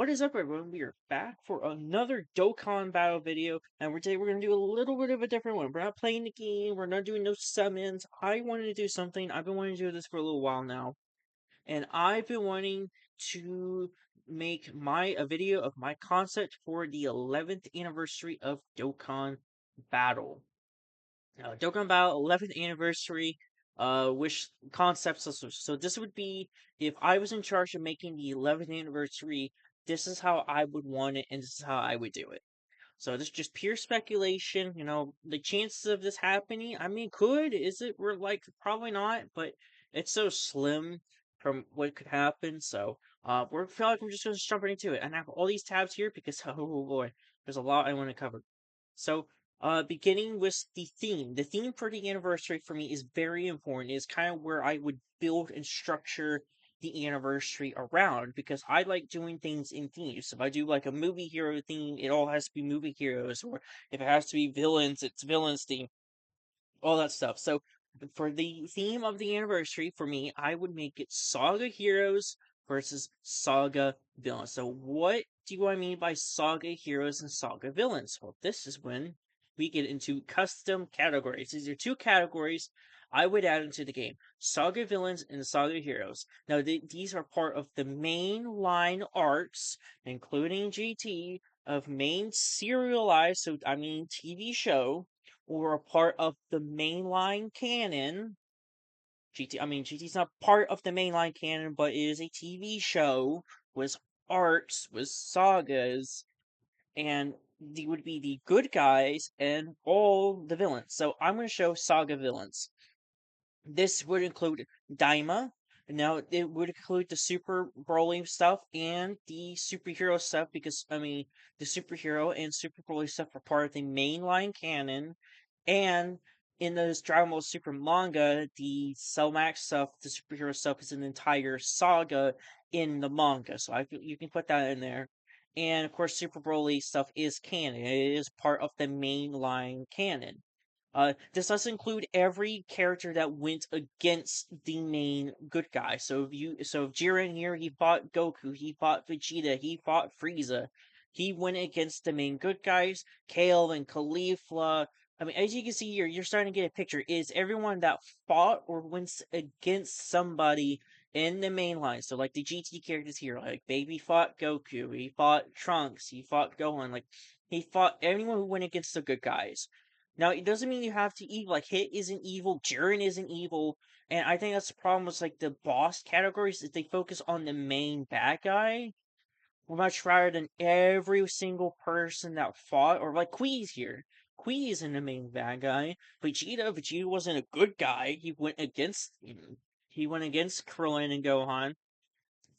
What is up, everyone? We are back for another Dokkan battle video, and today we're gonna do a little bit of a different one. We're not playing the game. We're not doing no summons. I wanted to do something. I've been wanting to do this for a little while now, and I've been wanting to make a video of my concept for the 11th anniversary of Dokkan Battle. Dokkan Battle 11th anniversary. Wish concepts. So this would be if I was in charge of making the 11th anniversary. This is how I would want it, and this is how I would do it. So this is just pure speculation. The chances of this happening. I mean, could is it? We're like probably not, but it's so slim from what could happen. So we're feel like we're just gonna jump right into it. And I have all these tabs here because oh boy, there's a lot I want to cover. So, beginning with the theme. The theme for the anniversary for me is very important. It's kind of where I would build and structure the anniversary around because I like doing things in themes. If I do like a movie hero theme, it all has to be movie heroes, or if it has to be villains, it's villains theme, all that stuff. So for the theme of the anniversary, for me, I would make it Saga heroes versus Saga villains. So what do I mean by Saga heroes and Saga villains? Well, this is when we get into custom categories. These are two categories I would add into the game: Saga villains and Saga heroes. Now, these are part of the main line arcs, including GT, of main serialized, so I mean TV show, or a part of the mainline canon. GT's not part of the mainline canon, but it is a TV show with arcs, with sagas, and they would be the good guys and all the villains. So I'm going to show saga villains. This would include Daima. Now, it would include the Super Broly stuff and the superhero stuff because, I mean, the superhero and Super Broly stuff are part of the mainline canon. And in the Dragon Ball Super manga, the Cell Max stuff, the superhero stuff, is an entire saga in the manga. So you can put that in there. And of course, Super Broly stuff is canon. It is part of the mainline canon. This does include every character that went against the main good guy. So if Jiren here, he fought Goku, he fought Vegeta, he fought Frieza. He went against the main good guys, Kale and Caulifla. I mean, as you can see here, you're starting to get a picture. Is everyone that fought or went against somebody in the main line. So like the GT characters here, like Baby fought Goku, he fought Trunks, he fought Gohan, like he fought anyone who went against the good guys. Now, it doesn't mean you have to evil. Like, Hit isn't evil, Jiren isn't evil, and I think that's the problem with, like, the boss categories, is they focus on the main bad guy much rather than every single person that fought, or like Queez here. Queez isn't the main bad guy. Vegeta wasn't a good guy. He went against Krillin and Gohan.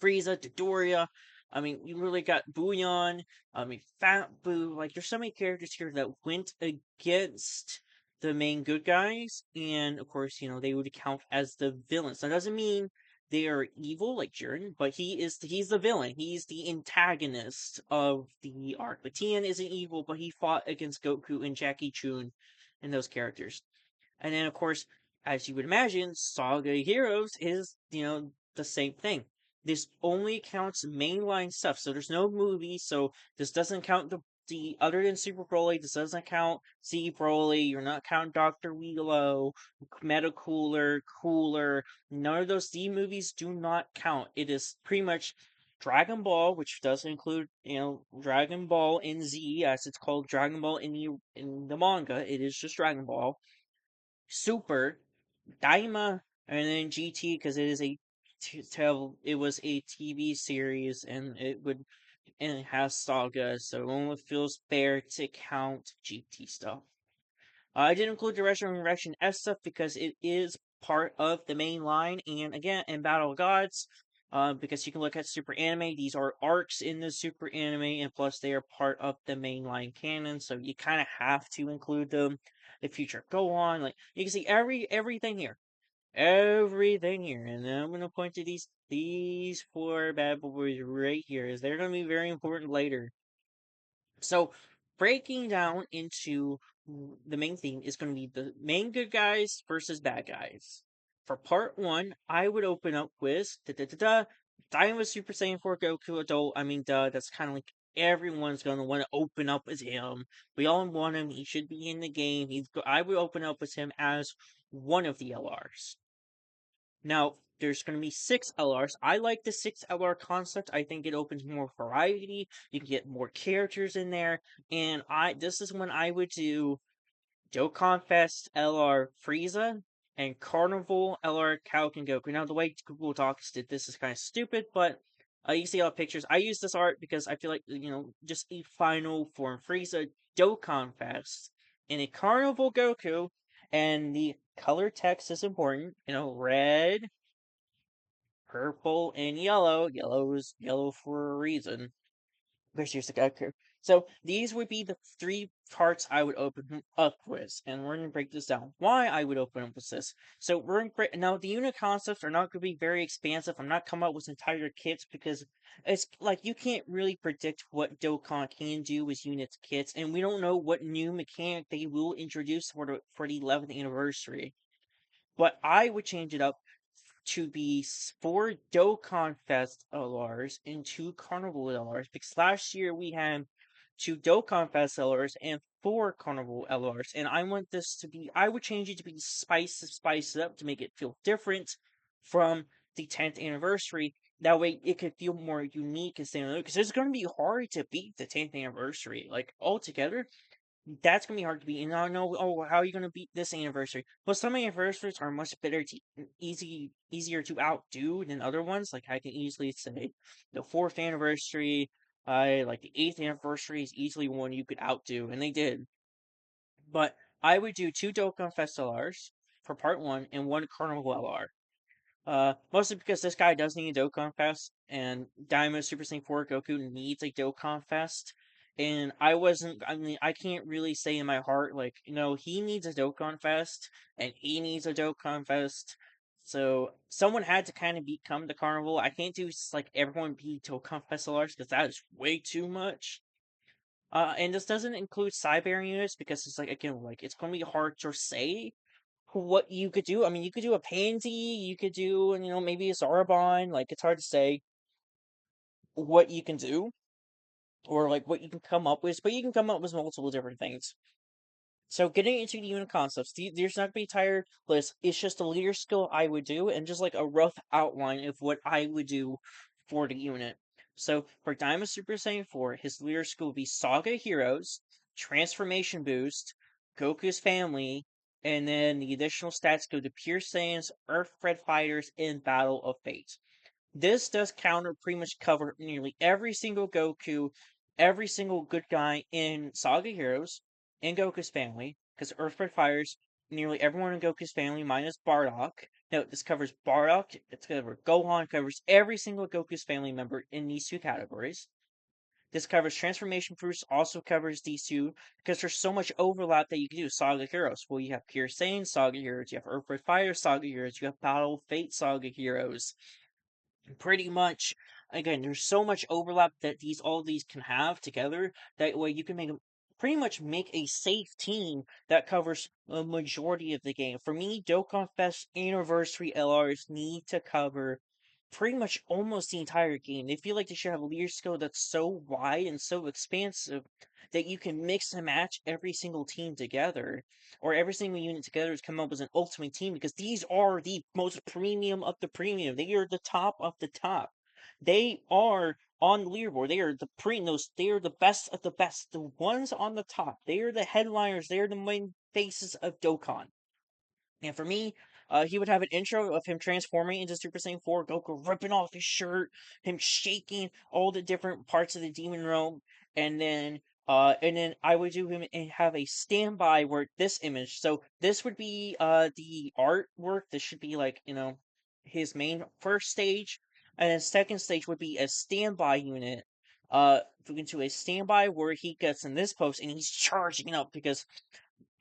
Frieza, Dodoria. I mean, you really got Bouillon. I mean, Fat Boo. Like, there's so many characters here that went against the main good guys, and of course, they would count as the villains. That doesn't mean they are evil like Jiren, but he's the villain. He's the antagonist of the arc. Like Tien isn't evil, but he fought against Goku and Jackie Chun and those characters. And then, of course, as you would imagine, Saga Heroes is, the same thing. This only counts mainline stuff, so there's no movie, so this doesn't count the other than Super Broly, this doesn't count Z Broly, you're not counting Dr. Wheelo, Cooler, none of those Z movies do not count. It is pretty much Dragon Ball, which does include, Dragon Ball in Z, as it's called Dragon Ball in the manga. It is just Dragon Ball. Super, Daima, and then GT because it was a TV series and it has saga, so it only feels fair to count GT stuff. I did include the Resurrection S stuff because it is part of the main line, and again, in Battle of Gods, because you can look at Super Anime, these are arcs in the Super Anime, and plus they are part of the mainline canon, so you kind of have to include them. The future go on, like you can see everything here, and then I'm gonna point to these four bad boys right here, as they're gonna be very important later. So, breaking down into the main theme is going to be the main good guys versus bad guys. For part one, I would open up with Dynamo Super Saiyan 4 Goku adult, I mean, duh, that's kind of like everyone's gonna want to open up as him. We all want him. He should be in the game. I would open up as him as one of the LRs. Now, there's going to be six LRs. I like the six LR concept. I think it opens more variety. You can get more characters in there, and I this is when I would do Dokkan Fest LR Frieza and Carnival LR Kaioken Goku. Now, the way Google Docs did this is kind of stupid, but you see all the pictures. I use this art because I feel like, just a final form Frieza Dokkan Fest in a Carnival Goku, and the color text is important. Red, purple, and yellow. Yellow is yellow for a reason. Where's your Sugaku? So these would be the three parts I would open up with, and we're gonna break this down. Why I would open up with this. So we're gonna break now. The unit concepts are not gonna be very expansive. I'm not coming up with entire kits because it's like you can't really predict what Dokkan can do with units kits, and we don't know what new mechanic they will introduce for the 11th anniversary. But I would change it up to be four Dokkan Fest LRs and two Carnival LRs because last year we had two Dokkan Fest LRs and four Carnival LRs, and I want this to be. I would change it to be spice it up to make it feel different from the 10th anniversary. That way, it could feel more unique and stand out because it's going to be hard to beat the 10th anniversary. Like altogether, that's gonna be hard to beat. And I know, oh, how are you gonna beat this anniversary? Well, some anniversaries are much better to easier to outdo than other ones. Like I can easily say, the fourth anniversary, like the eighth anniversary is easily one you could outdo, and they did. But I would do two Dokkan Fest LRs for part one and one Carnival LR. Mostly because this guy does need a Dokkan Fest, and Daima Super Saiyan 4 Goku needs a Dokkan Fest. And I mean, I can't really say in my heart, like, he needs a Dokkan Fest, and he needs a Dokkan Fest. So, someone had to kind of become the carnival. I can't do, like, everyone be Dokkan Fest LRs, because that is way too much. And this doesn't include Cyber units, because it's like, again, like, it's gonna be hard to say what you could do. I mean, you could do a pansy, you could do, maybe a Zarbon. Like, it's hard to say what you can do or like what you can come up with, but you can come up with multiple different things. So, getting into the unit concepts, there's not gonna be a entire list. It's just a leader skill I would do, and just like a rough outline of what I would do for the unit. So, for Diamond Super Saiyan 4, his leader skill would be Saga Heroes, Transformation Boost, Goku's Family, and then the additional stats go to Pure Saiyans, Earthbred Fighters, and Battle of Fate. This does counter pretty much cover nearly every single Goku, every single good guy in Saga Heroes, in Goku's family, because Earthbred fires nearly everyone in Goku's family minus Bardock. No, this covers Bardock, it's covers Gohan, covers every single Goku's family member in these two categories. This covers Transformation Fruits, also covers these two, because there's so much overlap that you can do. Saga Heroes. Well, you have Pure Saiyan Saga Heroes, you have Earthbred Fire Saga Heroes, you have Battle of Fate Saga Heroes. Pretty much, again, there's so much overlap that all these can have together. That way, you can pretty much make a safe team that covers a majority of the game. For me, Dokkan Fest Anniversary LRs need to cover pretty much almost the entire game. They feel like they should have a leader skill that's so wide and so expansive that you can mix and match every single team together, or every single unit together to come up as an ultimate team, because these are the most premium of the premium. They are the top of the top. They are on the leaderboard. They are the they are the best of the best. The ones on the top. They are the headliners. They are the main faces of Dokkan. And for me, he would have an intro of him transforming into Super Saiyan 4, Goku ripping off his shirt, him shaking all the different parts of the demon realm, and then I would do him and have a standby where this image. So this would be the artwork. This should be like, his main first stage, and then second stage would be a standby unit. Into a standby where he gets in this post and he's charging up because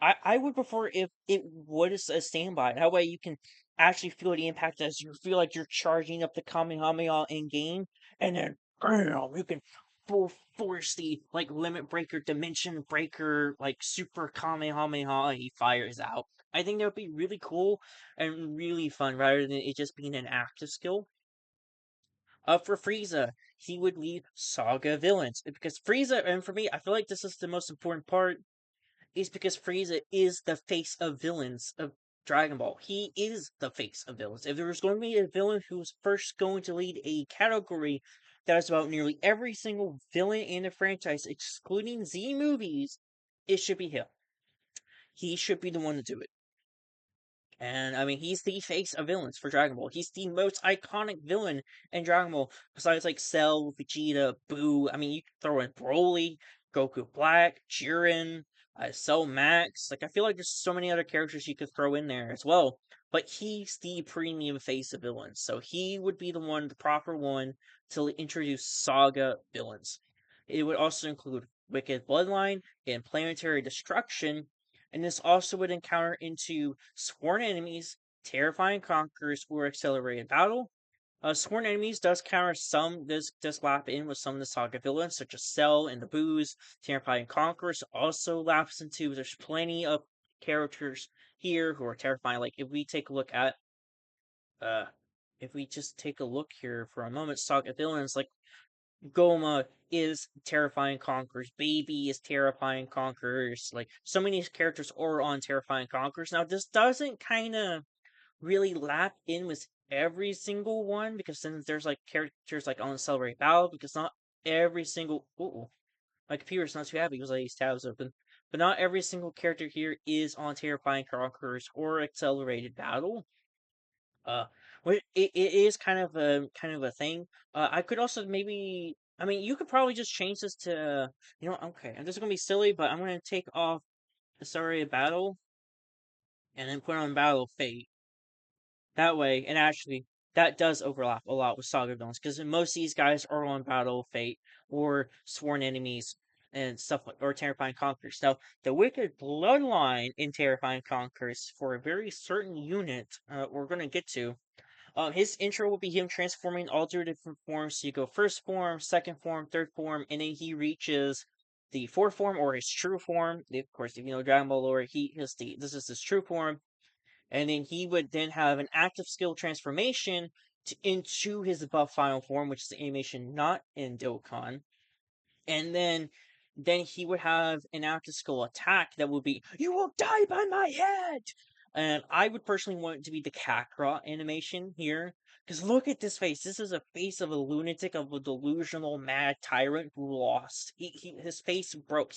I would prefer if it was a standby. That way you can actually feel the impact as you feel like you're charging up the Kamehameha in game, and then bam, you can full force the like limit breaker, dimension breaker, like super Kamehameha he fires out. I think that would be really cool and really fun rather than it just being an active skill. For Frieza, he would lead Saga villains because Frieza, and for me, I feel like this is the most important part, is because Frieza is the face of villains of Dragon Ball. He is the face of villains. If there was going to be a villain who was first going to lead a category that is about nearly every single villain in the franchise, excluding Z movies, it should be him. He should be the one to do it. And I mean, he's the face of villains for Dragon Ball. He's the most iconic villain in Dragon Ball, besides like Cell, Vegeta, Boo. I mean, you could throw in Broly, Goku Black, Jiren, Cell Max. Like, I feel like there's so many other characters you could throw in there as well. But he's the premium face of villains, so he would be the one, the proper one, to introduce Saga villains. It would also include Wicked Bloodline and Planetary Destruction, and this also would encounter into sworn enemies, terrifying conquerors, or accelerated battle. Sworn enemies does counter some, does lap in with some of the saga villains, such as Cell and the Boos. Terrifying conquerors also laps into. There's plenty of characters here who are terrifying. Like uh, if we just take a look here for a moment, saga villains like Goma is terrifying conquerors. Baby is terrifying conquerors. Like so many characters are on terrifying conquerors. Now this doesn't kind of really lap in with every single one because then there's like characters like on Celebrate Battle because not every single. Ooh, my computer's not too happy because I use tabs open. But not every single character here is on terrifying conquerors or accelerated battle. Uh, it is kind of a thing. I could also maybe, I mean, you could probably just change this to, okay, and this is gonna be silly, but I'm gonna take off the Sorry Battle and then put on Battle Fate. That way, and actually, that does overlap a lot with Saga villains because most of these guys are on Battle Fate or Sworn Enemies and stuff like, or Terrifying Conquerors. Now, the Wicked Bloodline in Terrifying Conquerors for a very certain unit, we're gonna get to. His intro will be him transforming all through different forms. So you go first form, second form, third form, and then he reaches the fourth form or his true form. Of course, if you know Dragon Ball lore, this is his true form, and then he would then have an active skill transformation into his buff final form, which is the animation not in Dokkan, and then he would have an active skill attack that would be "You will die by my head." And I would personally want it to be the Kakarot animation here. Because look at this face. This is a face of a lunatic, of a delusional mad tyrant who lost. His face broke.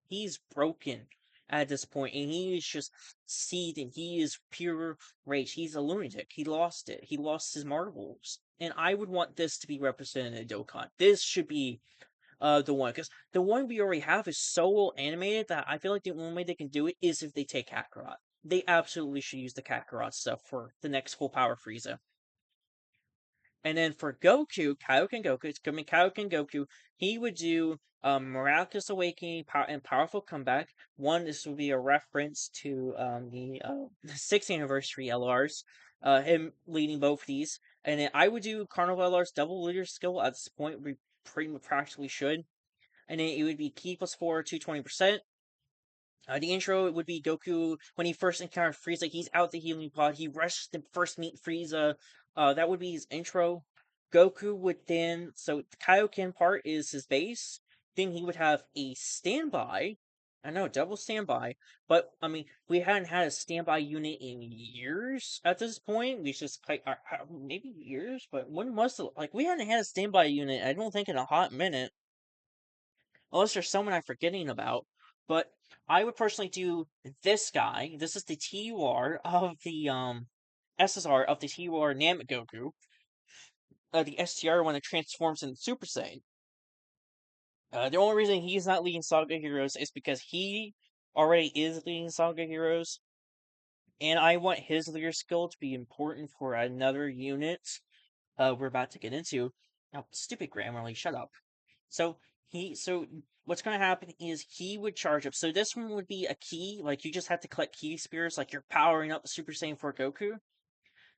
He's broken at this point, and he is just seething. He is pure rage. He's a lunatic. He lost it. He lost his marbles. And I would want this to be represented in Dokkan. This should be the one because the one we already have is so well animated that I feel like the only way they can do it is if they take Kakarot. They absolutely should use the Kakarot stuff for the next full power Frieza. And then for Goku, Kaioken Goku, it's coming Kaioken Goku, he would do Miraculous Awakening and Powerful Comeback. One, this would be a reference to the 6th anniversary LRs, him leading both these. And then I would do Carnival LR's double leader skill at this point, we pretty much practically should. And then it would be Ki plus 4, 220%. The intro would be Goku when he first encountered Frieza. He's out the healing pod. He rushes to first meet Frieza. That would be his intro. Goku would then, so the Kaioken part is his base. Then he would have a standby. I know, double standby. But I mean, we hadn't had a standby unit in years at this point. We just like maybe years, but when was the like we hadn't had a standby unit? I don't think in a hot minute unless there's someone I'm forgetting about. But I would personally do this guy. This is the TUR of the SSR of the TUR Namek Goku. The STR when it transforms into Super Saiyan. The only reason he's not leading Saga Heroes is because he already is leading Saga Heroes, and I want his leader skill to be important for another unit we're about to get into. Oh, stupid Grammarly, shut up. So what's gonna happen is he would charge up. So this one would be a key, like you just have to collect key spears, like you're powering up the Super Saiyan 4 Goku.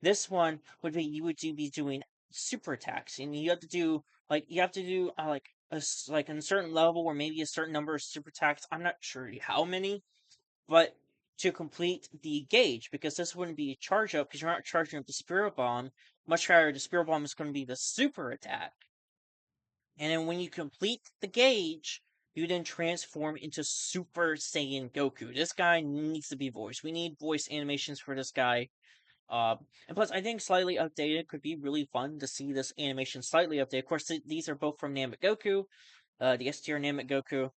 This one would be you would be doing super attacks, and you have to do like like a certain level or maybe a certain number of super attacks. I'm not sure how many, but to complete the gauge because this wouldn't be a charge up because you're not charging up the Spirit Bomb. much higher. The Spirit Bomb is going to be the super attack. And then when you complete the gauge, you then transform into Super Saiyan Goku. This guy needs to be voiced. We need voice animations for this guy. And plus, I think slightly updated could be really fun to see this animation slightly updated. Of course, these are both from Namek Goku, the S tier Namek Goku.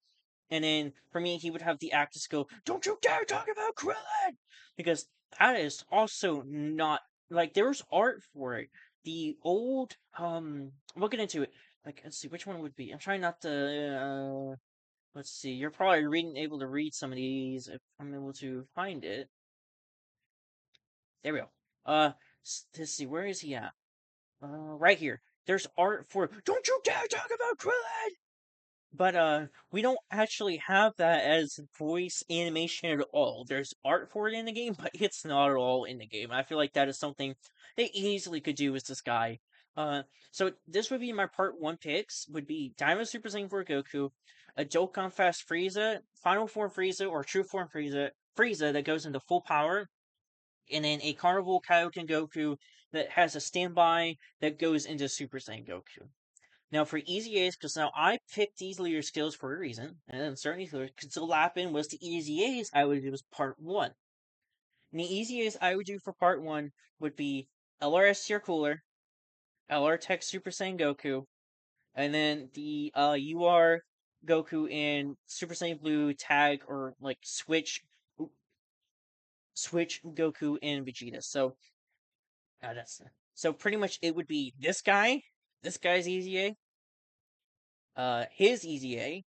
And then for me, he would have the actors go, "Don't you dare talk about Krillin!" Because that is also not like there's art for it. The old we'll get into it. Like, let's see which one would be. I'm trying not to. Let's see. You're probably able to read some of these if I'm able to find it. There we go. Let's see. Where is he at? Right here. There's art for. Don't you dare talk about Krillin! But we don't actually have that as voice animation at all. There's art for it in the game, but it's not at all in the game. I feel like that is something they easily could do with this guy. Uh, so this would be my part one picks. Would be Diamond Super Saiyan 4 Goku, a Dokkan Fast Frieza, Final Form Frieza, or True Form Frieza that goes into full power, and then a Carnival Kaioken Goku that has a standby that goes into Super Saiyan Goku. Now for easy A's, because now I picked these leader skills for a reason, and then certain leaders could still lap in was the easy A's I would do as part one. And the easy A's I would do for part one would be LRS tier cooler, LR Tech Super Saiyan Goku, and then the UR Goku in Super Saiyan Blue tag or like switch Goku and Vegeta. So that's so pretty much it would be this guy's easy A, his easy A,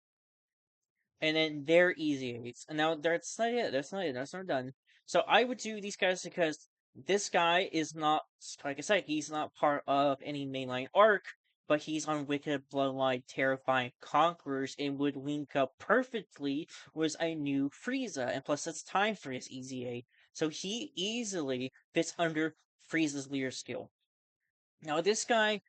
and then their easy eights. And now that's not it. That's not it. That's not done. So I would do these guys because this guy is not, like I said, he's not part of any mainline arc, but he's on Wicked Bloodline Terrifying Conquerors and would link up perfectly with a new Frieza. And plus, it's time for his easy A. So he easily fits under Frieza's leader skill. Now, this guy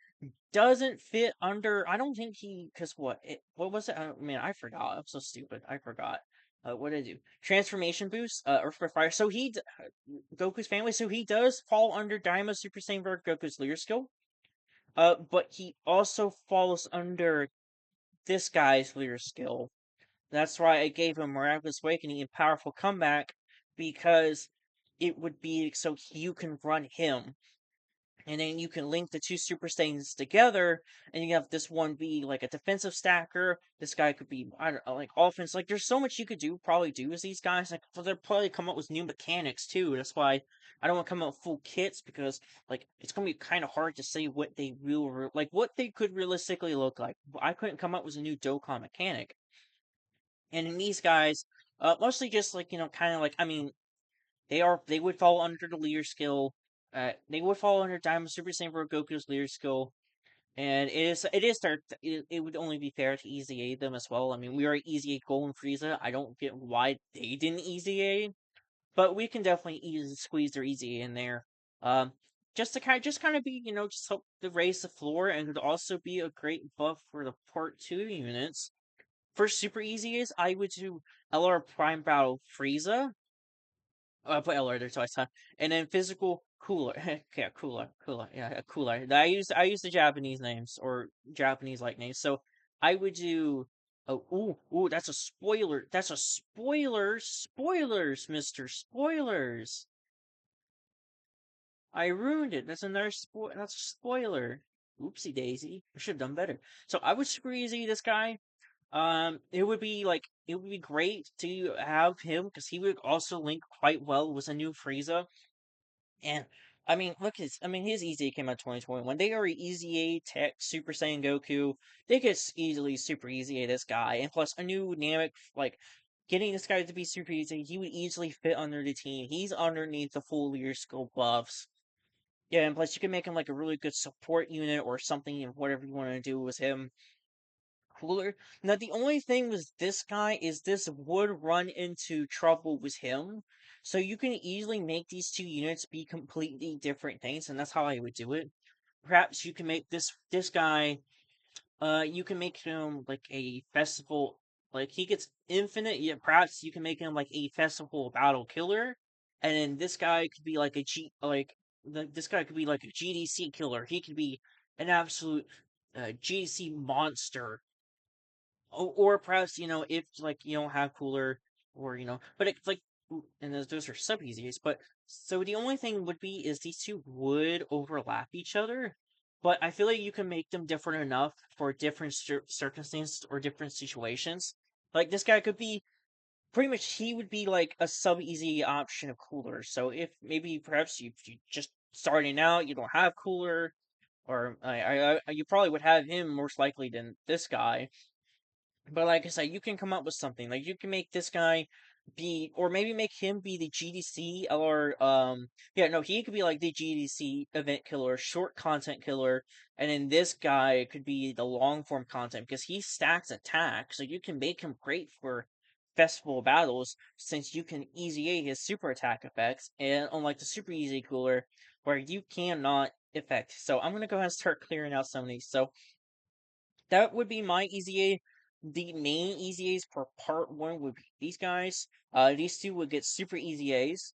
doesn't fit under. I don't think he. Cause what was it? Man, I forgot. I'm so stupid. I forgot. What did I do? Transformation boost. Earth by Fire. So Goku's family. So he does fall under Daima Super Saiyan Bird Goku's leader skill. But he also falls under this guy's leader skill. That's why I gave him Miraculous Awakening and Powerful Comeback because it would be so you can run him and then you can link the two Super Saiyans together, and you have this one be like a defensive stacker. This guy could be, I don't know, like offense. Like there's so much you could probably do with these guys. Like they'll probably come up with new mechanics too. That's why I don't want to come out with full kits because like it's gonna be kind of hard to say what they like what they could realistically look like. I couldn't come up with a new Dokkan mechanic, and in these guys, mostly just like kind of like I mean they would fall under the leader skill. They would fall under Diamond Super Saiyan for Goku's leader skill, and it would only be fair to easy A them as well. I mean, we already easy A Golden Frieza. I don't get why they didn't easy A, but we can definitely easily squeeze their easy A in there. Um, just kind of be just help to raise the floor, and could also be a great buff for the Part 2 units. For super easy is I would do LR Prime Battle Frieza. I put L there twice, huh? And then physical cooler. Yeah, cooler. Yeah, cooler. I use the Japanese names or Japanese like names. So I would do. Oh, ooh, that's a spoiler. That's a spoiler. Spoilers, Mister Spoilers. I ruined it. That's another That's a spoiler. Oopsie daisy. I should have done better. So I would super easy this guy. It would be great to have him because he would also link quite well with a new Frieza. And I mean, his Easy came out 2021. They are Easy A Tech Super Saiyan Goku. They could easily Super Easy A this guy, and plus a new Namek like getting this guy to be Super Easy. He would easily fit under the team. He's underneath the full leader skill buffs. Yeah, and plus you can make him like a really good support unit or something, whatever you want to do with him cooler. Now, the only thing with this guy is this would run into trouble with him. So you can easily make these two units be completely different things, and that's how I would do it. Perhaps you can make this guy you can make him like a festival like he gets infinite, yeah, perhaps you can make him like a festival battle killer. And then this guy could be like a cheat like this guy could be like a GDC killer. He could be an absolute GDC monster. Or perhaps if like you don't have cooler, or but it's like, and those are sub easies. But so the only thing would be is these two would overlap each other, but I feel like you can make them different enough for different circumstances or different situations. Like this guy could be pretty much, he would be like a sub easy option of cooler. So if maybe perhaps you just starting out, you don't have cooler, or you probably would have him most likely than this guy. But like I said, you can come up with something. Like you can make this guy be, or maybe make him be the GDC, or yeah, no, he could be like the GDC event killer, short content killer, and then this guy could be the long form content because he stacks attack, so you can make him great for festival battles since you can easy A his super attack effects, and unlike the super easy cooler where you cannot effect. So I'm gonna go ahead and start clearing out some of these. So that would be my easy A. The main easy A's for part one would be these guys. These two would get super easy A's.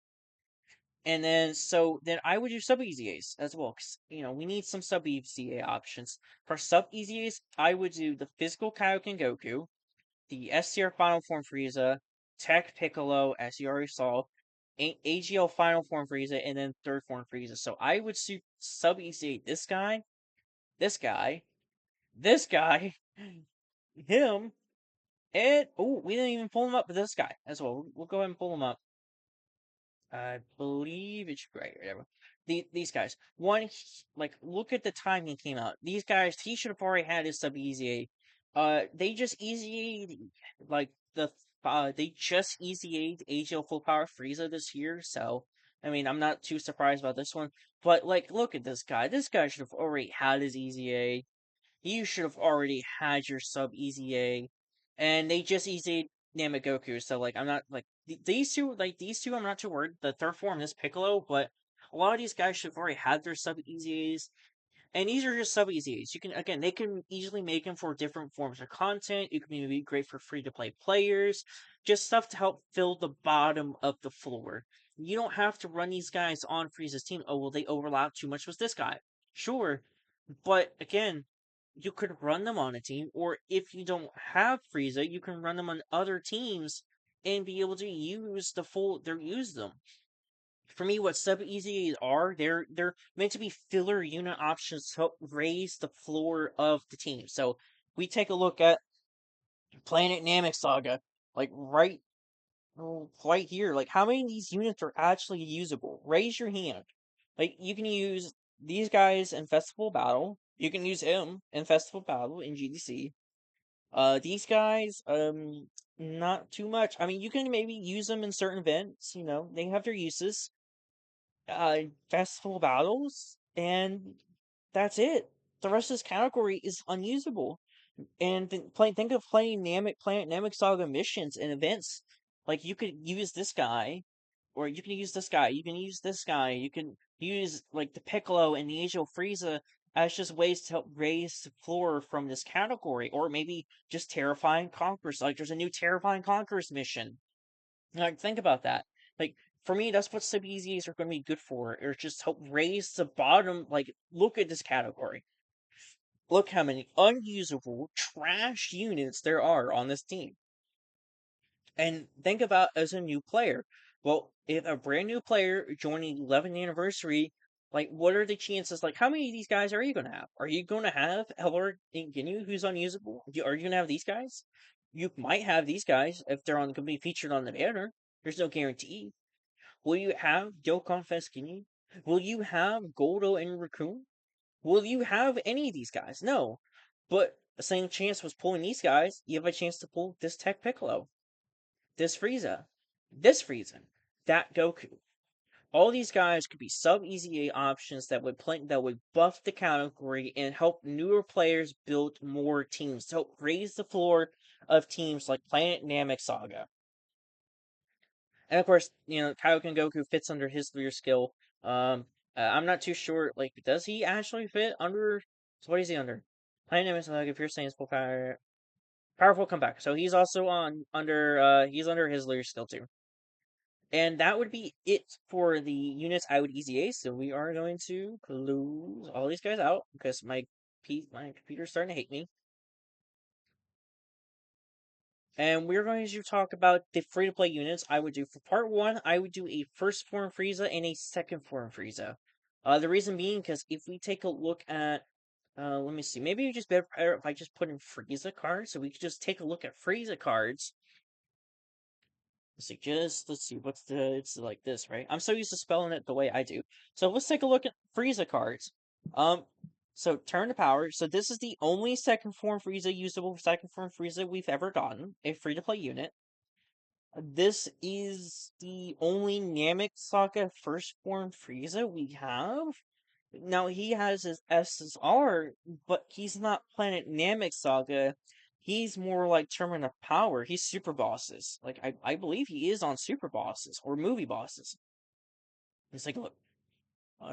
And then, then I would do sub easy A's as well, because, we need some sub easy A options. For sub easy A's, I would do the physical Kaioken Goku, the S tier final form Frieza, Tech Piccolo, as you already saw, AGL final form Frieza, and then third form Frieza. So I would sub easy A this guy, this guy, this guy, him, and we didn't even pull him up, but this guy as well. We'll go ahead and pull him up. I believe it should be right here. These guys. One, like, look at the time he came out. These guys, he should have already had his sub easy A. They just easy like they just easy AGL full power Frieza this year. So I mean, I'm not too surprised about this one. But like, look at this guy. This guy should have already had his easy A. You should have already had your sub easy A, and they just easy Namagoku. So like, I'm not like these two. I'm not too worried. The third form is Piccolo, but a lot of these guys should have already had their sub easy A's, and these are just sub easy A's. You can again, they can easily make them for different forms of content. You can be great for free to play players, just stuff to help fill the bottom of the floor. You don't have to run these guys on Frieza's team. Oh, will they overlap too much with this guy? Sure, but again, you could run them on a team, or if you don't have Frieza, you can run them on other teams and be able to use them. For me, what sub easy are, they're meant to be filler unit options to help raise the floor of the team. So we take a look at Planet Namek Saga, like right here. Like, how many of these units are actually usable? Raise your hand. Like, you can use these guys in Festival Battle. You can use him in Festival Battle in GDC. These guys, not too much. I mean, you can maybe use them in certain events. They have their uses. Festival Battles, and that's it. The rest of this category is unusable. And think of playing Planet Namek Saga missions and events. Like you could use this guy, or you can use this guy. You can use this guy. You can use like the Piccolo and the Angel Frieza as just ways to help raise the floor from this category, or maybe just Terrifying Conquerors. Like there's a new Terrifying Conquerors mission. Like think about that. Like for me, that's what sub EZAs are going to be good for, or just help raise the bottom. Like look at this category. Look how many unusable trash units there are on this team. And think about as a new player. Well, if a brand new player joining 11th anniversary, like what are the chances? Like how many of these guys are you going to have? Are you going to have Elor Ginu who's unusable? Are you going to have these guys? You might have these guys if they're going to be featured on the banner. There's no guarantee. Will you have Dokkan Feskini? Will you have Goldo and Raccoon? Will you have any of these guys? No. But the same chance was pulling these guys. You have a chance to pull this Tech Piccolo, this Frieza, this Frieza, that Goku. All these guys could be sub EZA options that would buff the category and help newer players build more teams to help raise the floor of teams like Planet Namek Saga. And of course, Kaioken Goku fits under his leader skill. I'm not too sure. Like, does he actually fit under? So what is he under? Planet Namek Saga. If you're saying it's full power, powerful comeback. So he's also on under. He's under his leader skill too. And that would be it for the units I would easy ace. So we are going to close all these guys out because my computer's starting to hate me. And we're going to talk about the free to play units I would do for part one. I would do a first form Frieza and a second form Frieza. The reason being because if we take a look at, let me see, maybe you just better if I just put in Frieza cards, so we could just take a look at Frieza cards. Let's see, what's it's like this, right? I'm so used to spelling it the way I do. So let's take a look at Frieza cards. Um, so turn to power. So this is the only second form Frieza usable second form Frieza we've ever gotten, a free to play unit. This is the only Namek Saga first form Frieza we have. Now he has his SSR, but he's not Planet Namek Saga. He's more like Tournament of Power. He's Super Bosses. Like I believe he is on Super Bosses or Movie Bosses. Let's take a look.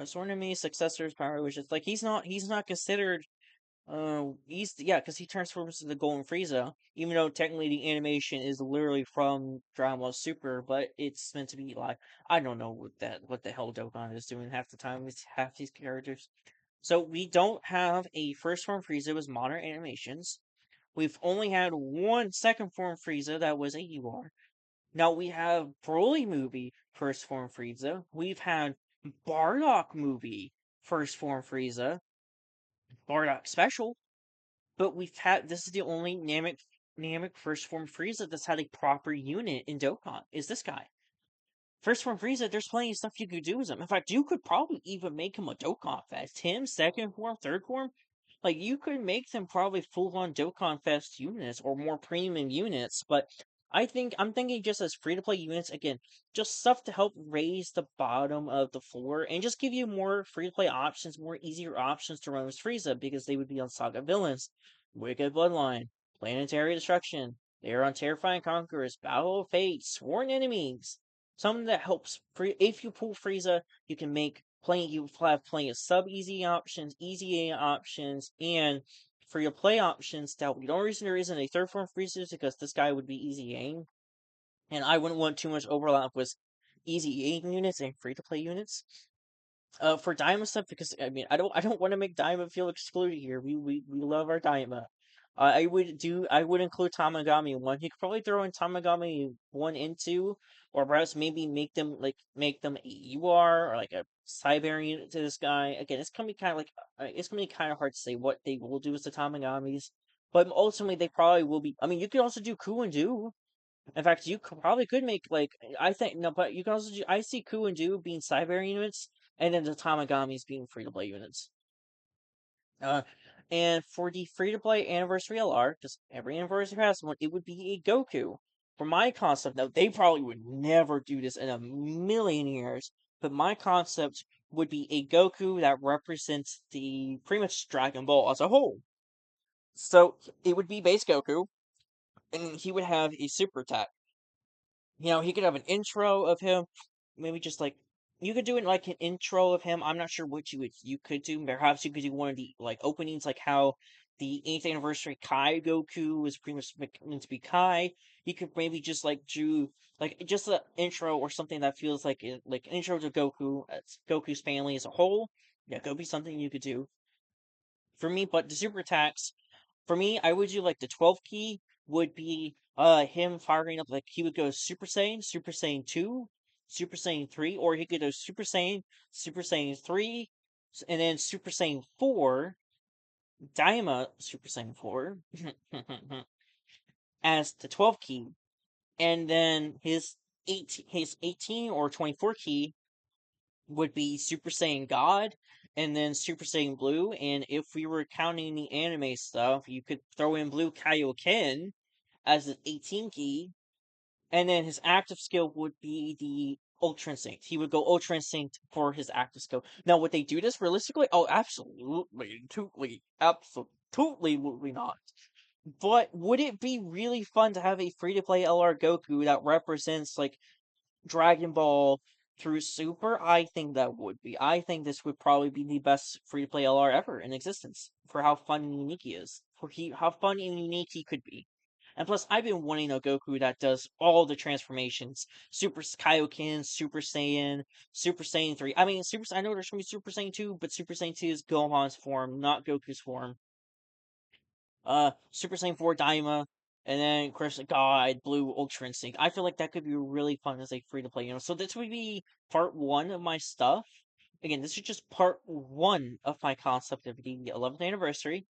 Sworn Enemy Successors Power Wishes. Like he's not considered he's yeah, because he transforms into the Golden Frieza, even though technically the animation is literally from Dragon Ball Super, but it's meant to be like I don't know what the hell Dokkan is doing half the time with half these characters. So we don't have a first form Frieza with modern animations. We've only had one second form Frieza that was a UR. Now we have Broly movie first form Frieza. We've had Bardock movie first form Frieza. Bardock special. But we've had this is the only Namek first form Frieza that's had a proper unit in Dokkan. Is this guy? First form Frieza, there's plenty of stuff you could do with him. In fact, you could probably even make him a Dokkan Fest. Him, second form, third form. Like you could make them probably full on Dokkan Fest units or more premium units, but I'm thinking just as free to play units again, just stuff to help raise the bottom of the floor and just give you more free to play options, more easier options to run with Frieza because they would be on Saga Villains, Wicked Bloodline, Planetary Destruction. They are on Terrifying Conquerors, Battle of Fate, Sworn Enemies. Something that helps free if you pull Frieza, you can make plenty you have plenty of sub easy options, easy A options, and for your play options that the only reason there isn't a third form Frieza is because this guy would be easy A, and I wouldn't want too much overlap with easy A units and free to play units. For Daima stuff, because I don't want to make Daima feel excluded here. We love our Daima. I would include Tamagami one. You could probably throw in Tamagami one and two, or perhaps maybe make them a UR or like a Siberian to this guy. Again, it's gonna be kind of like it's gonna be kind of hard to say what they will do with the Tamagamis, but ultimately they probably will be. I mean, you could also do Ku and Do. In fact, probably could make like I think no, but you can also do. I see Ku and Do being Siberian units, and then the Tamagamis being free to play units. Uh, and for the free to play anniversary LR, just every anniversary has one, it would be a Goku. For my concept, now they probably would never do this in a million years, but my concept would be a Goku that represents the pretty much Dragon Ball as a whole. So it would be base Goku, and he would have a super attack. He could have an intro of him, maybe just like you could do it like an intro of him. I'm not sure what you could do. Perhaps you could do one of the like openings, like how the 8th anniversary Kai Goku was pretty much meant to be Kai. You could maybe just like do like just an intro or something that feels like an intro to Goku, Goku's family as a whole. Yeah, could be something you could do for me. But the super attacks, for me, I would do like the 12 key would be him firing up like he would go Super Saiyan 2, Super Saiyan 3, or he could go Super Saiyan 3, and then Super Saiyan 4, Daima Super Saiyan 4 as the 12 key, and then his 18 or 24 key would be Super Saiyan God, and then Super Saiyan Blue. And if we were counting the anime stuff, you could throw in Blue Kaioken as an 18 key, and then his active skill would be the Ultra Instinct. He would go Ultra Instinct for his active skill. Now, would they do this realistically? Oh, absolutely not. But would it be really fun to have a free to play LR Goku that represents like Dragon Ball through Super? I think that would be. I think this would probably be the best free to play LR ever in existence for how fun and unique he is. How fun and unique he could be. And plus, I've been wanting a Goku that does all the transformations: Super Kaioken, Super Saiyan, Super Saiyan 3. I mean, I know there's gonna be Super Saiyan 2, but Super Saiyan 2 is Gohan's form, not Goku's form. Super Saiyan 4 Daima, and then of course God, Blue, Ultra Instinct. I feel like that could be really fun as a free to play, So this would be part one of my stuff. Again, this is just part one of my concept of the 11th anniversary.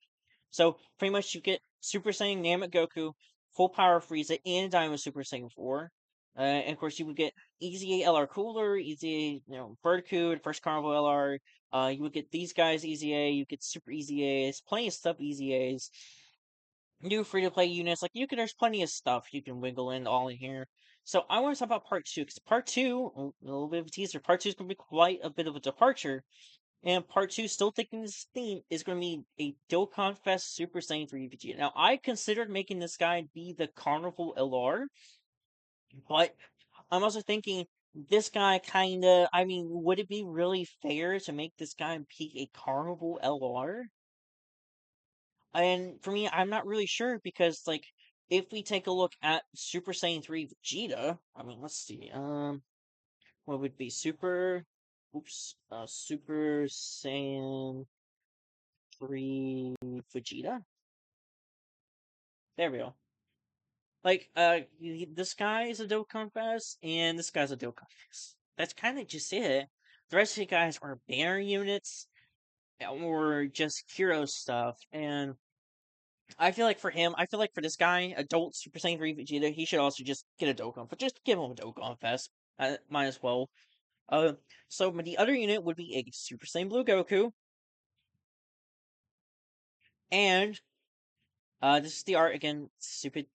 So pretty much you get Super Saiyan Namek Goku, full power Frieza, and Daima Super Saiyan 4. And of course you would get Easy A LR Cooler, Easy A, Birdcoo, First Carnival LR. You would get these guys Easy A, you get Super Easy A's, plenty of stuff Easy A's. New free to play units, like there's plenty of stuff you can wiggle in all in here. So I want to talk about part two, because part two, a little bit of a teaser, part two is going to be quite a bit of a departure. And part two, still taking this theme, is going to be a Dokkan Fest Super Saiyan 3 Vegeta. Now, I considered making this guy be the Carnival LR, but I'm also thinking this guy kinda. I mean, would it be really fair to make this guy be a Carnival LR? And for me, I'm not really sure because, like, if we take a look at Super Saiyan 3 Vegeta, I mean, let's see. What would be Super Saiyan 3 Vegeta? There we go. Like, this guy is a Dokkan Fest, and this guy's a Dokkan Fest. That's kind of just it. The rest of the guys are banner units or just hero stuff, and I feel like for him, I feel like for this guy, adult Super Saiyan 3 Vegeta, he should also just get a Dokkan, but just give him a Dokkan Fest. Might as well. Uh, so the other unit would be a Super Saiyan Blue Goku, and this is the art again, stupid,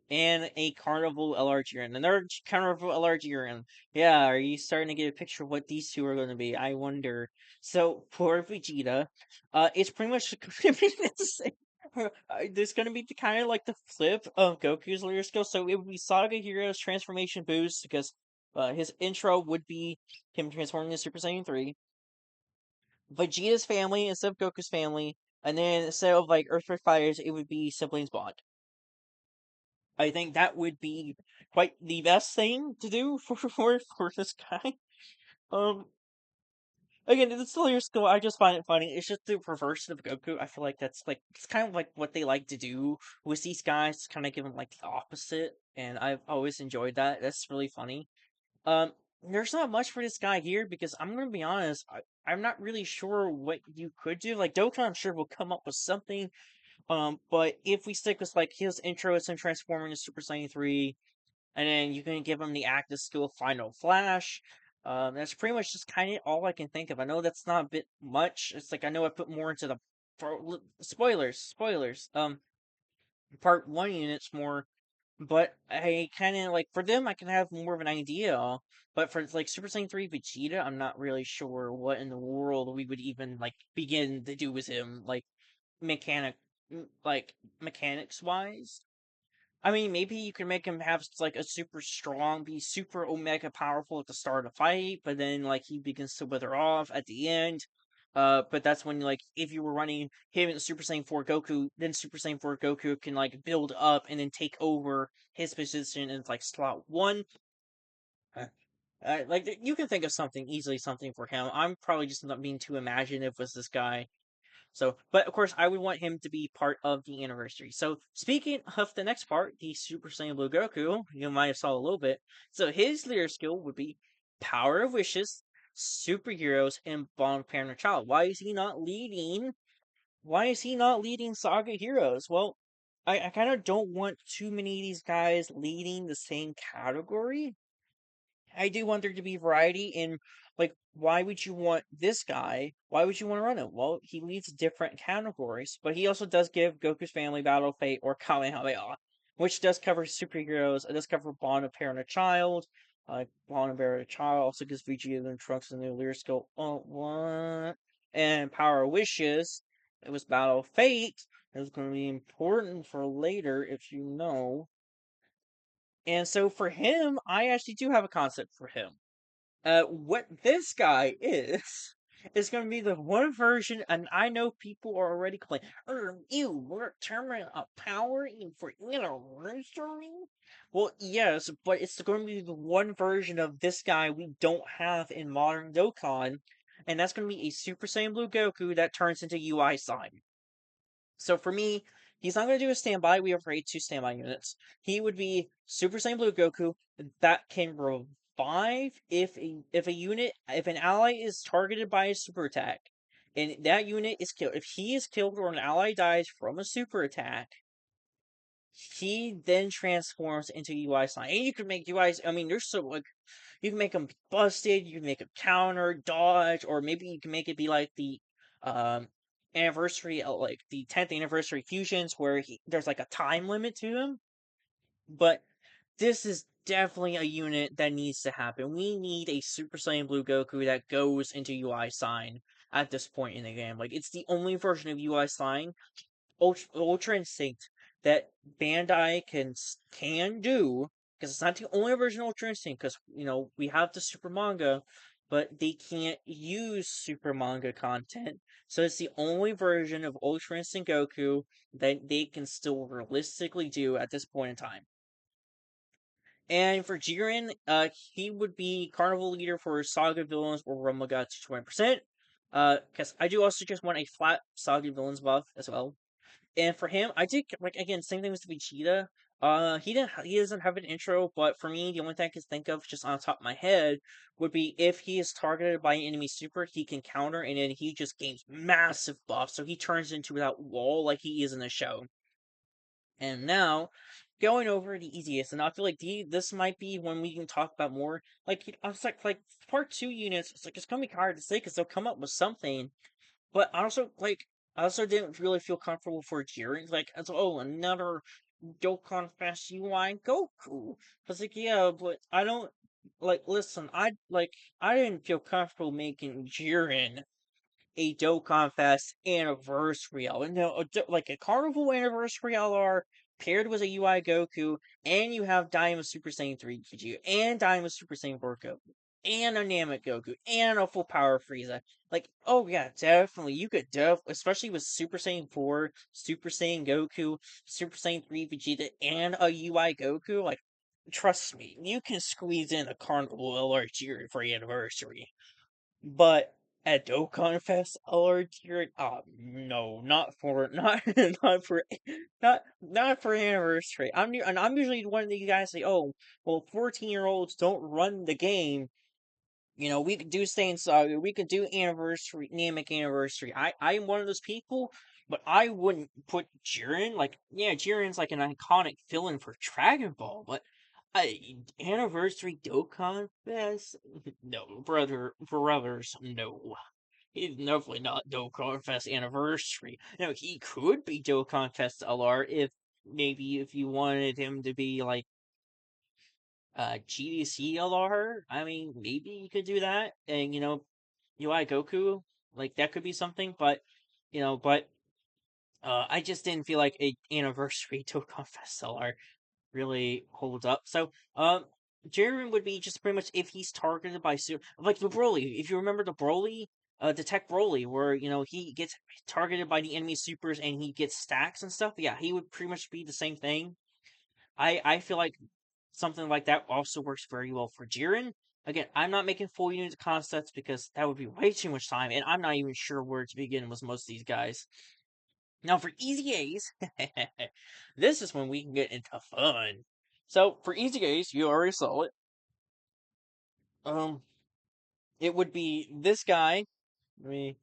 and a Carnival LR Jiren. Another Carnival LR Jiren. Yeah, are you starting to get a picture of what these two are going to be? I wonder. So for Vegeta, it's pretty much going to be the same. There's going to be the kind of like the flip of Goku's layer skill. So it would be Saga Hero's transformation boost because his intro would be him transforming into Super Saiyan 3. Vegeta's family instead of Goku's family, and then instead of like Earth Fighters, it would be siblings bond. I think that would be quite the best thing to do for this guy. Um, again, the Slayer skill, I just find it funny. It's just the reverse of Goku. I feel like that's like it's kind of like what they like to do with these guys, kind of give them like the opposite, and I've always enjoyed that. That's really funny. Um, there's not much for this guy here because I'm gonna be honest. I'm not really sure what you could do. Like Dokkan, I'm sure will come up with something. But if we stick with like his intro is him transforming to Super Saiyan 3, and then you can give him the active skill Final Flash. That's pretty much just kind of all I can think of. I know that's not a bit much. It's like I know I put more into the spoilers. Part one units more, but I kind of like for them I can have more of an idea. But for like Super Saiyan 3 Vegeta, I'm not really sure what in the world we would even like begin to do with him, like mechanic, like mechanics wise. I mean, maybe you can make him have like a super strong, be super omega powerful at the start of the fight, but then like he begins to wither off at the end. But that's when like if you were running him in Super Saiyan 4 Goku, then Super Saiyan 4 Goku can like build up and then take over his position in like slot one. Uh, like you can think of something easily, something for him. I'm probably just not being too imaginative with this guy. So, but of course, I would want him to be part of the anniversary. So, speaking of the next part, the Super Saiyan Blue Goku, you might have saw a little bit. So, his leader skill would be Power of Wishes, Superheroes, and Bond Parent Child. Why is he not leading? Why is he not leading Saga Heroes? Well, I kind of don't want too many of these guys leading the same category. I do want there to be variety in like why would you want this guy? Why would you want to run him? Well, he leads different categories, but he also does give Goku's Family Battle Fate or Kamehameha, which does cover superheroes. It does cover Bond of Parent and Child. Bond of Parent and Child also gives Vegeta and Trunks a new Lear skill. Oh, what? And Power of Wishes. It was Battle of Fate. It's going to be important for later if you know. And so for him, I actually do have a concept for him. What this guy is It's gonna be the one version, and I know people are already complaining. You were turning a power in for anniversary. Well, yes, but it's going to be the one version of this guy we don't have in modern Dokkan, and that's going to be a Super Saiyan Blue Goku that turns into UI Sign. So for me, he's not going to do a standby. We have raid 2 standby units. He would be Super Saiyan Blue Goku that can revive if a unit if an ally is targeted by a super attack and that unit is killed. If he is killed or an ally dies from a super attack, he then transforms into UI Sign. And you can make UIs. I mean, there's so like you can make them busted. You can make them counter, dodge, or maybe you can make it be like the um anniversary, like the 10th anniversary fusions, where there's like a time limit to him. But this is definitely a unit that needs to happen. We need a Super Saiyan Blue Goku that goes into UI Sign at this point in the game. Like it's the only version of UI Sign Ultra Instinct that Bandai can do, because it's not the only version of Ultra Instinct. Because we have the Super Manga, but they can't use Super Manga content, so it's the only version of Ultra Instinct Goku that they can still realistically do at this point in time. And for Jiren, he would be Carnival Leader for Saga Villains or Rumble Gods 20%. Because I do also just want a flat Saga Villains buff as well. And for him, I did like again, same thing with Vegeta. He doesn't have an intro, but for me, the only thing I can think of just on the top of my head would be if he is targeted by an enemy super, he can counter, and then he just gains massive buffs, so he turns into that wall like he is in the show. And now, going over the easiest, and I feel like this might be when we can talk about more. Like I was like part 2 units. It's gonna be hard to say because they'll come up with something, but I also didn't really feel comfortable for Jiren. Like, another Dokkan Fest UI Goku. I was like, yeah, but I don't listen. I didn't feel comfortable making Jiren a Dokkan Fest anniversary L. No, like a Carnival anniversary LR paired with a UI Goku, and you have Daima Super Saiyan 3 Vegeta, and Daima Super Saiyan 4 Goku, and a Namek Goku, and a full power Frieza. Like, oh yeah, definitely. You could especially with Super Saiyan 4, Super Saiyan Goku, Super Saiyan 3 Vegeta, and a UI Goku. Like, trust me, you can squeeze in a Carnival LR for anniversary. But at Dokkan Fest alert here, no, not for not not for not for anniversary. I'm usually one of the guys say, oh, well, 14-year-olds don't run the game. We could do Stain Saga, we could do anniversary, Namek anniversary. I'm one of those people, but I wouldn't put Jiren. Like, yeah, Jiren's like an iconic villain for Dragon Ball, but anniversary Dokkan Fest? No, brothers, no. He's definitely not Dokkan Fest anniversary. No, he could be Dokkan Fest LR if you wanted him to be like GDC LR. I mean, maybe you could do that, and UI Goku, like that could be something, but I just didn't feel like a anniversary Dokkan Fest LR really holds up. So, Jiren would be just pretty much if he's targeted by like the Broly. If you remember the Broly, the Tech Broly, where he gets targeted by the enemy supers and he gets stacks and stuff. Yeah, he would pretty much be the same thing. I feel like something like that also works very well for Jiren. Again, I'm not making full unit concepts because that would be way too much time, and I'm not even sure where to begin with most of these guys. Now, for easy A's, this is when we can get into fun. So, for easy A's, you already saw it. Um, it would be this guy. Let me.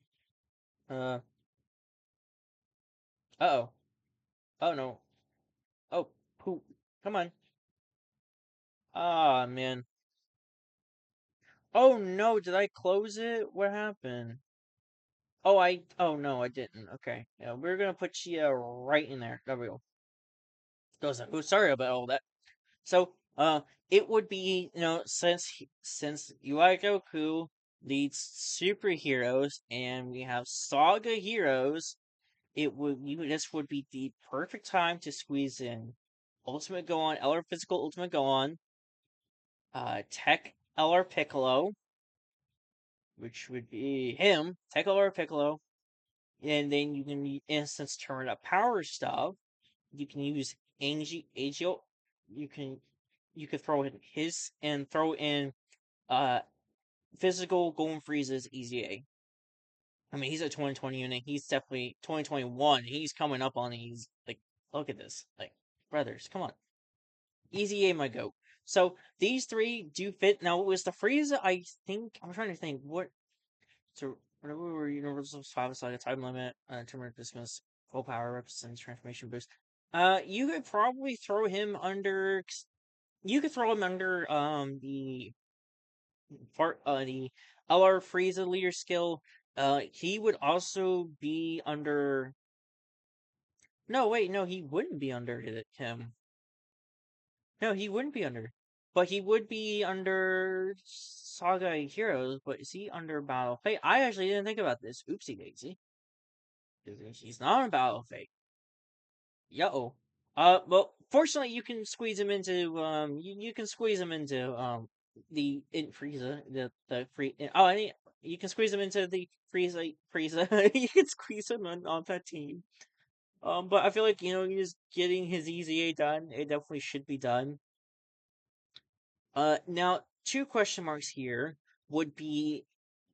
Uh. Oh. Oh no. Oh. Poop. Come on. Ah, man. Oh no! Did I close it? What happened? Oh, Oh no, I didn't. Okay. Yeah, we're gonna put Chia right in there. There we go. Oh, sorry about all that. So, it would be since UI Goku leads superheroes and we have Saga heroes, this would be the perfect time to squeeze in Ultimate Gohan, LR Physical Ultimate Gohan, Tech LR Piccolo, which would be him, Piccolo, and then you can instance turn up power stuff. You can use Angel. You can throw in his and throw in uh physical Golden Frieza's EZA. I mean, he's a 2020 unit. He's definitely 2021. He's coming up on these. Like, look at this. Like, brothers, come on. EZA, my goat. So these three do fit. Now, it was the Frieza, I think. I'm trying to think. So, whenever we were Universal 5 is like a time limit, turmeric dismiss, full power, represents transformation boost. You could probably throw him under. You could throw him under, the LR Frieza leader skill. He would also be under. No, wait, no, he wouldn't be under him. No, he wouldn't be under. But he would be under Saga Heroes. But is he under Battle Fate? I actually didn't think about this. Oopsie daisy. He's not on Battle Fate. Yo. Well, fortunately, you can squeeze him into you can squeeze him into the in Frieza the free. Oh, and you can squeeze him into the Frieza. You can squeeze him on that team. But I feel like he's getting his EZA done. It definitely should be done. Now two question marks here would be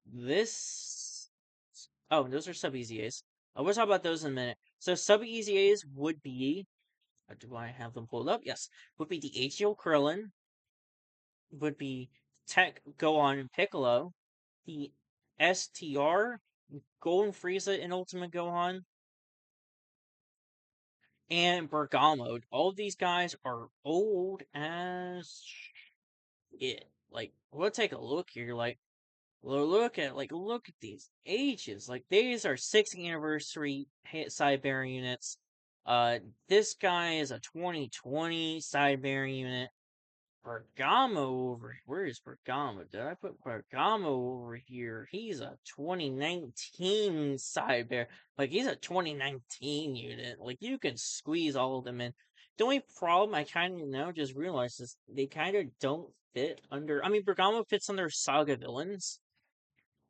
this. Oh, those are sub EZAs. We'll talk about those in a minute. So sub EZAs would be. Do I have them pulled up? Yes. Would be the HO Krillin. Would be Tech Gohan and Piccolo. The STR Golden Frieza and Ultimate Gohan. And Bergamo. All of these guys are old as it. Like, we'll take a look here. Like, look at these ages. Like, these are 6th anniversary Cyber units. This guy is a 2020 Cyber unit. Bergamo over. Where is Bergamo? Did I put Bergamo over here? He's a 2019 Cyber. Like, he's a 2019 unit. Like, you can squeeze all of them in. The only problem I kind of now just realized is they kind of don't fit under. I mean, Bergamo fits under Saga villains.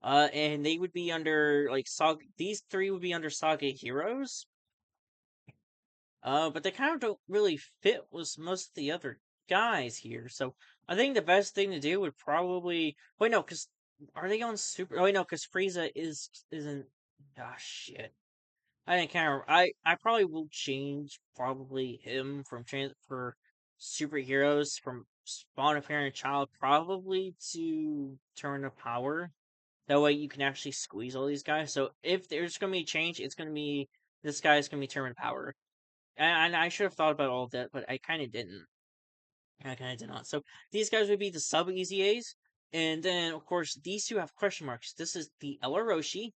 And they would be under like Saga. These three would be under Saga heroes. But they kind of don't really fit with most of the other guys here. So I think the best thing to do would probably wait. No, because are they on Super? Oh wait, no, because Frieza isn't. Ah, shit. I didn't kind of. I probably will change probably him from for superheroes from Spawn of Parent Child probably to Turn of Power. That way you can actually squeeze all these guys. So if there's gonna be a change, it's gonna be this guy's gonna be Turn of Power. And I should have thought about all that, but I kind of didn't. I kind of did not. So these guys would be the sub EZAs, and then of course these two have question marks. This is the El Orochi,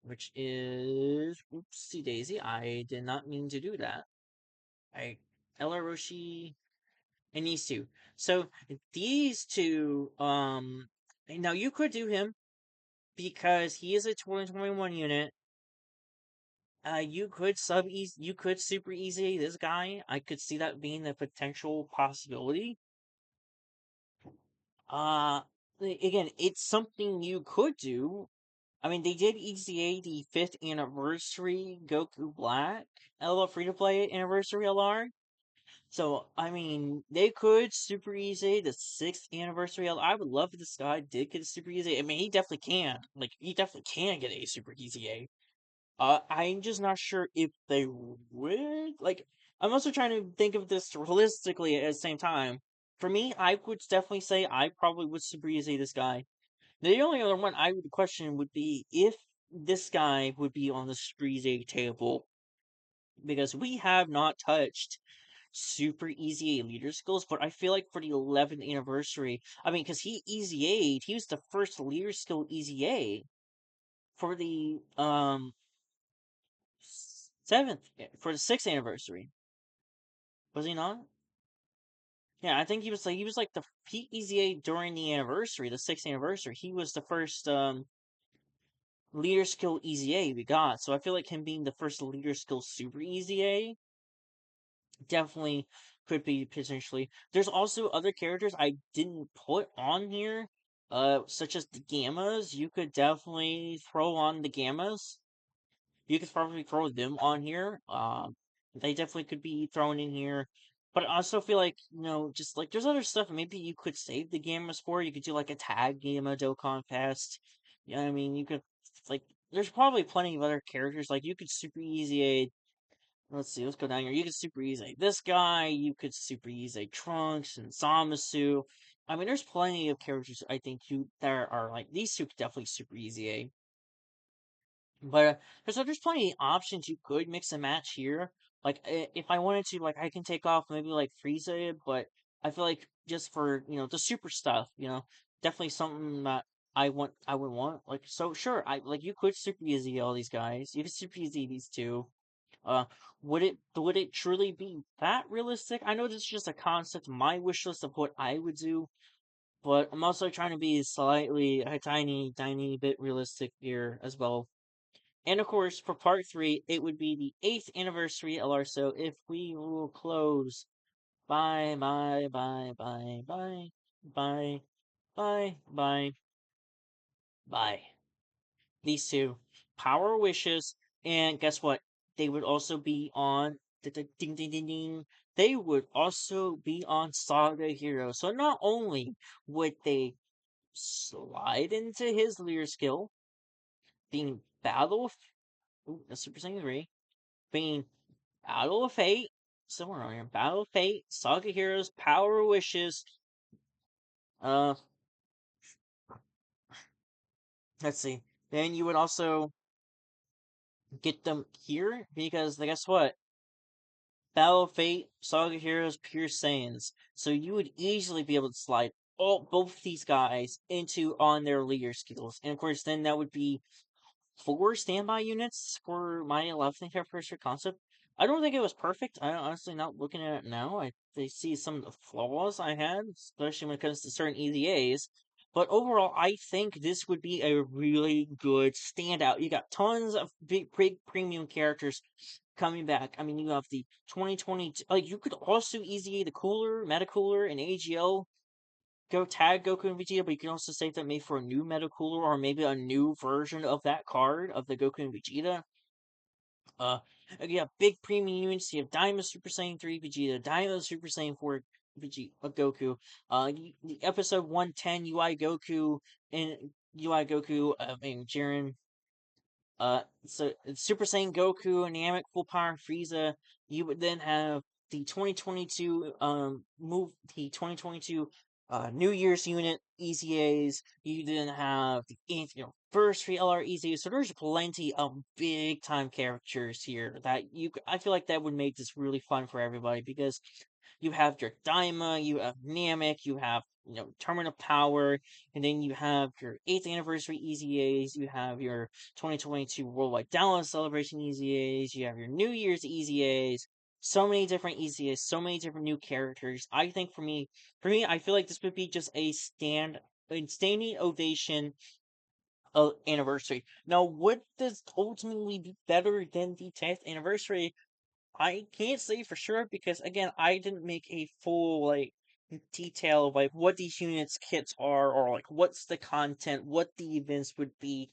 which is oopsie daisy. I did not mean to do that. I El Orochi and these two. So these two, now you could do him because he is a 2021 unit. You could super easy this guy. I could see that being a potential possibility. Uh, again, it's something you could do. I mean, they did EZA the 5th anniversary Goku Black LR free to play anniversary LR. So, I mean, they could super easy the 6th anniversary LR. I would love if this guy did get a super easy. I mean, he definitely can. Like, he definitely can get a super easy. I'm just not sure if they would. Like, I'm also trying to think of this realistically at the same time. For me, I would definitely say I probably would super easy this guy. The only other one I would question would be if this guy would be on the Spreezy table. Because we have not touched super easy leader skills, but I feel like for the 11th anniversary, I mean, because he EZA'd, he was the first leader skill EZA for the 7th, for the 6th anniversary. Was he not? Yeah, I think he was like the he EZA during the anniversary, the 6th anniversary. He was the first leader skill EZA we got. So I feel like him being the first leader skill super EZA definitely could be potentially. There's also other characters I didn't put on here. such as the Gammas. You could definitely throw on the Gammas. You could probably throw them on here. They definitely could be thrown in here. But I also feel like, just like there's other stuff maybe you could save the Gammas for. You could do like a tag Gamma Dokkan Fest. You know what I mean? You could, like, there's probably plenty of other characters. Like, you could super easy. Let's see, let's go down here. You could super easy this guy. You could super easy Trunks and Zamasu. I mean, there's plenty of characters I think you that are like these two could definitely super easy. But there's plenty of options you could mix and match here. Like if I wanted to, like I can take off maybe like Frieza, but I feel like just for the super stuff, definitely something that I would want. Like so, sure, I like you could super easy all these guys. You could super easy these two. Uh, would it truly be that realistic? I know this is just a concept, my wish list of what I would do, but I'm also trying to be slightly a tiny bit realistic here as well. And of course, for part three, it would be the 8th anniversary LR. So if we will close, bye, bye, bye, bye, bye, bye, bye, bye, bye. These two power wishes, and guess what? They would also be on ding ding ding ding. They would also be on Saga Hero. So not only would they slide into his Leer skill, being Battle, ooh, that's Super Saiyan 3, being Battle of Fate, somewhere on here. Battle of Fate, Saga Heroes, Power Wishes. Uh, let's see. Then you would also get them here because guess what? Battle of Fate, Saga Heroes, Pure Saiyans. So you would easily be able to slide both these guys into on their leader skills, and of course, then that would be 4 standby units for my 11th anniversary concept. I don't think it was perfect. I honestly not looking at it now. I see some of the flaws I had, especially when it comes to certain EZAs. But overall, I think this would be a really good standout. You got tons of big premium characters coming back. I mean, you have the 2020. Like you could also EZA the Cooler, Meta Cooler, and AGL go tag Goku and Vegeta, but you can also save that maybe for a new Meta Cooler or maybe a new version of that card of the Goku and Vegeta. Uh, you have big premium units. You have Daima Super Saiyan 3 Vegeta, Daima Super Saiyan 4 Vegeta, Goku. The episode 110 UI Goku and UI Goku. I mean Jiren. So Super Saiyan Goku and Namek Full Power Frieza. You would then have the 2022 the 2022 New Year's unit EZAs. You then have the 8th anniversary LR EZAs. So there's plenty of big time characters here that I feel like that would make this really fun for everybody because you have your Daima, you have Namek, you have Terminal Power, and then you have your 8th anniversary EZAs, you have your 2022 Worldwide Download Celebration EZAs, you have your New Year's EZAs, so many different EZAs, so many different new characters. I think for me, I feel like this would be just a standing ovation anniversary. Now, would this ultimately be better than the 10th anniversary? I can't say for sure because again, I didn't make a full detail of like what these units kits are or like what's the content, what the events would be,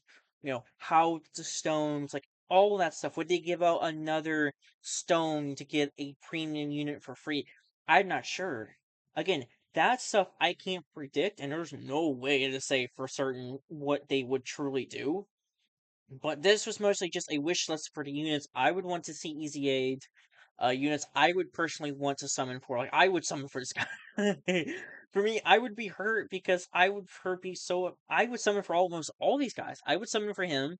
how the stones, like all that stuff. Would they give out another stone to get a premium unit for free? I'm not sure. Again, that stuff I can't predict, and there's no way to say for certain what they would truly do. But this was mostly just a wish list for the units I would want to see easy aid. Units I would personally want to summon for. Like I would summon for this guy. For me, I would be hurt because I would hurt be so. I would summon for almost all these guys. I would summon for him.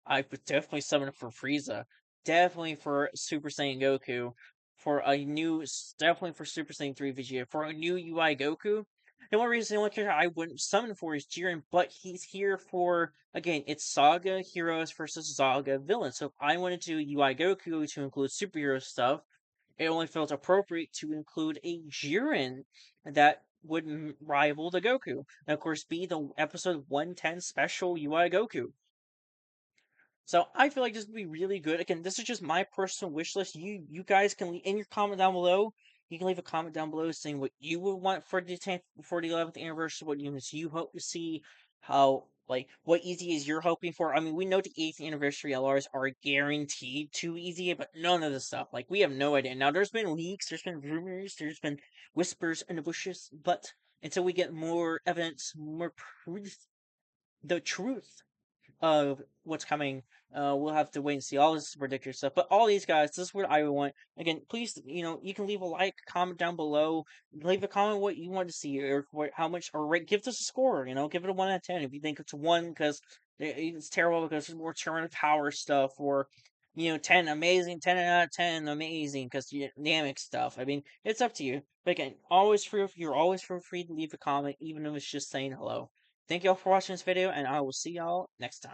I would definitely summon for Frieza. Definitely for Super Saiyan Goku. For a new, definitely for Super Saiyan 3 Vegeta. For a new UI Goku. The only reason the only character I wouldn't summon for is Jiren, but he's here for again. It's Saga heroes versus Saga villains. So if I wanted to UI Goku to include superhero stuff, it only felt appropriate to include a Jiren that would rival the Goku, and of course be the episode 110 special UI Goku. So I feel like this would be really good. Again, this is just my personal wish list. You guys can leave in your comment down below. You can leave a comment down below saying what you would want for the 11th anniversary, what units you hope to see, how like what EZAs you're hoping for. I mean, we know the 8th anniversary LRs are guaranteed to EZA, but none of the stuff. Like, we have no idea. Now, there's been leaks, there's been rumors, there's been whispers in the bushes, but until we get more evidence, more proof, the truth of what's coming. We'll have to wait and see. All this is ridiculous stuff. But all these guys, this is what I would want. Again, please, you can leave a like, comment down below. Leave a comment what you want to see, or how much, or rate, give us a score. Give it a 1 out of 10. If you think it's a 1 because it's terrible because it's more turn of power stuff, or 10 amazing, 10 out of 10 amazing because dynamic stuff. I mean, it's up to you. But again, you're always feel free to leave a comment, even if it's just saying hello. Thank y'all for watching this video, and I will see y'all next time.